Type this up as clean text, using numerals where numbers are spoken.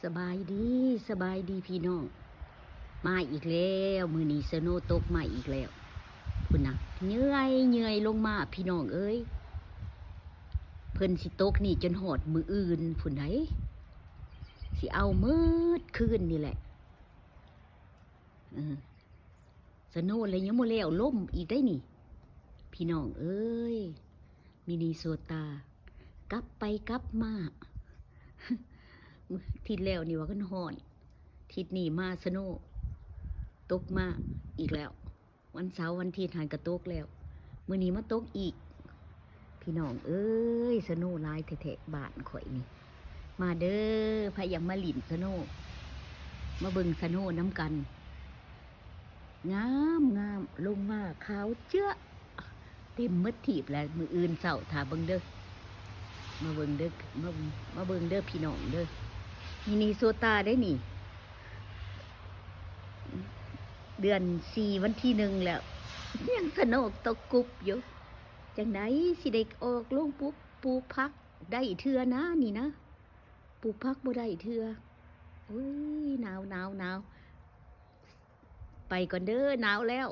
สบายดีสบายดีพี่น้องมาอีกแล้วมือนี้สโนตกมาอีกแล้วพุ่นนะเหนื่อยลงมาพี่น้องเอ้ยเพิ่นสิตกนี่จนหอดมืออื่นพุ่นไหนสิเอามืดคืนนี่แหละสโนเลยยังโมแล้วล่มอีกได้นี่พี่น้องเอ้ยมินิโซตากลับไปกลับมา ทิศแล้วนี่ว่ากันหอนทิศนี่มาสโนตกมาอีกแล้ววันเสาร์วันอาทิตย์หันกระตกแล้วมื้อนี้มาตกอีกพี่น้องเอ้ยสโนลายแทะๆบ้านข่อยนี่มาเด้อพายังมาหลินสโนมาเบิ่งสโนน้ำกันงามลงมาขาวเจ้อเต็มมืดถีบแล้วมืออื่นเสาร์ถาเบิ่งเด้อมาเบิ่งเด้อมาเบิ่งเด้อพี่น้องเด้อมินิโซตาได้นี่เดือน4วันที่1แล้วยังสนุกตกกุบอยู่จังไหนสิได้ออกลงปุ๊บปลูกพักได้เทื่อนะนี่นะปลูกพักบ่ได้เทื่อโอ้ยหนาวไปก่อนเด้อหนาวแล้ว